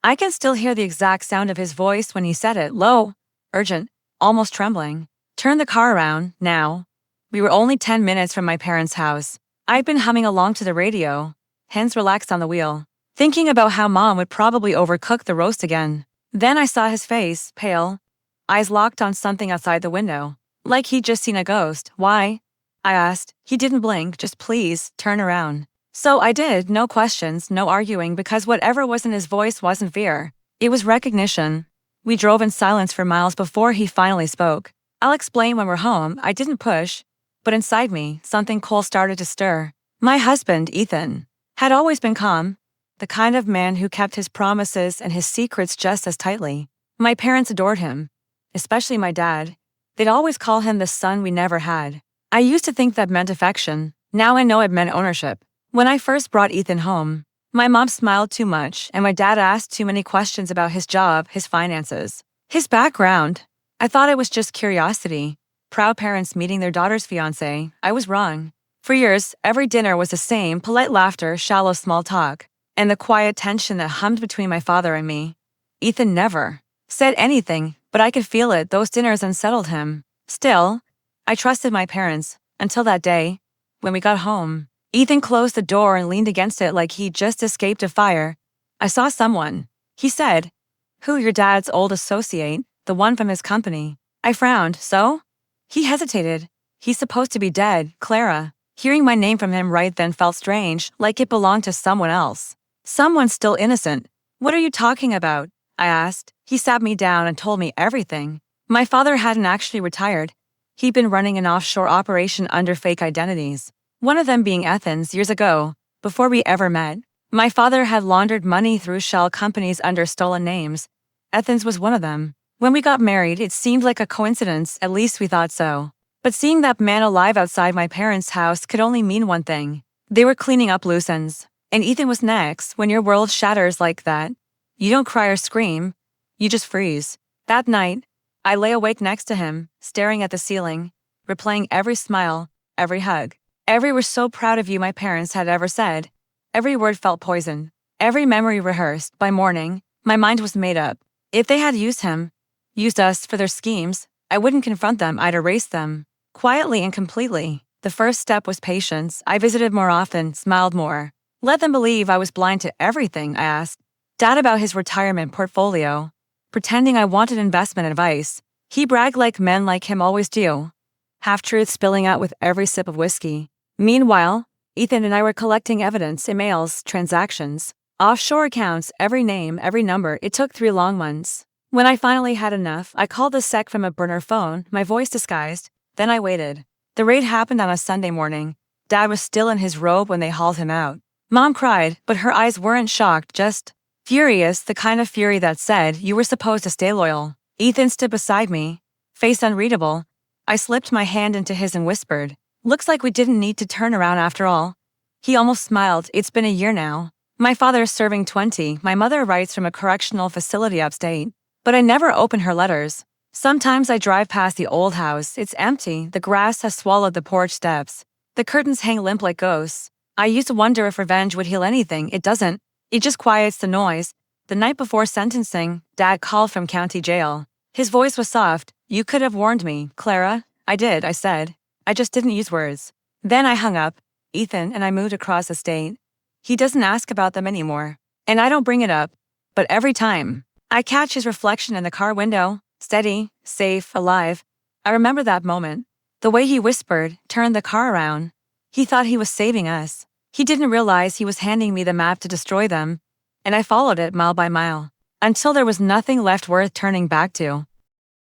I can still hear the exact sound of his voice when he said it, low, urgent, almost trembling. Turn the car around, now. We were only 10 minutes from my parents' house. I'd been humming along to the radio, hands relaxed on the wheel, thinking about how Mom would probably overcook the roast again. Then I saw his face, pale, eyes locked on something outside the window, like he'd just seen a ghost. Why? I asked. He didn't blink, just please, turn around. So I did, no questions, no arguing, because whatever was in his voice wasn't fear. It was recognition. We drove in silence for miles before he finally spoke. I'll explain when we're home. I didn't push. But inside me, something cold started to stir. My husband, Ethan, had always been calm, the kind of man who kept his promises and his secrets just as tightly. My parents adored him, especially my dad. They'd always call him the son we never had. I used to think that meant affection. Now I know it meant ownership. When I first brought Ethan home, my mom smiled too much and my dad asked too many questions about his job, his finances, his background. I thought it was just curiosity. Proud parents meeting their daughter's fiancé. I was wrong. For years, every dinner was the same, polite laughter, shallow small talk, and the quiet tension that hummed between my father and me. Ethan never said anything, but I could feel it. Those dinners unsettled him. Still, I trusted my parents, until that day, when we got home. Ethan closed the door and leaned against it like he'd just escaped a fire. I saw someone, he said. Who? Your dad's old associate, the one from his company. I frowned. So? He hesitated. He's supposed to be dead, Clara. Hearing my name from him right then felt strange, like it belonged to someone else. Someone still innocent. What are you talking about? I asked. He sat me down and told me everything. My father hadn't actually retired. He'd been running an offshore operation under fake identities. One of them being Athens years ago, before we ever met. My father had laundered money through shell companies under stolen names. Athens was one of them. When we got married, it seemed like a coincidence, at least we thought so. But seeing that man alive outside my parents' house could only mean one thing. They were cleaning up loose ends. And Ethan was next. When your world shatters like that, you don't cry or scream, you just freeze. That night, I lay awake next to him, staring at the ceiling, replaying every smile, every hug. Every "we're so proud of you" my parents had ever said. Every word felt poison. Every memory rehearsed. By morning, my mind was made up. If they had used us for their schemes, I wouldn't confront them, I'd erase them. Quietly and completely. The first step was patience. I visited more often, smiled more. Let them believe I was blind to everything. I asked Dad about his retirement portfolio, pretending I wanted investment advice. He bragged like men like him always do. Half-truths spilling out with every sip of whiskey. Meanwhile, Ethan and I were collecting evidence, emails, transactions, offshore accounts, every name, every number. It took 3 long months. When I finally had enough, I called the sec from a burner phone, my voice disguised. Then I waited. The raid happened on a Sunday morning. Dad was still in his robe when they hauled him out. Mom cried, but her eyes weren't shocked, just furious, the kind of fury that said, you were supposed to stay loyal. Ethan stood beside me, face unreadable. I slipped my hand into his and whispered, looks like we didn't need to turn around after all. He almost smiled. It's been a year now. My father's serving 20. My mother writes from a correctional facility upstate. But I never open her letters. Sometimes I drive past the old house. It's empty. The grass has swallowed the porch steps. The curtains hang limp like ghosts. I used to wonder if revenge would heal anything. It doesn't. It just quiets the noise. The night before sentencing, Dad called from county jail. His voice was soft. You could have warned me, Clara. I did, I said. I just didn't use words. Then I hung up. Ethan and I moved across the state. He doesn't ask about them anymore. And I don't bring it up. But every time, I catch his reflection in the car window, steady, safe, alive. I remember that moment. The way he whispered, turned the car around. He thought he was saving us. He didn't realize he was handing me the map to destroy them. And I followed it mile by mile, until there was nothing left worth turning back to.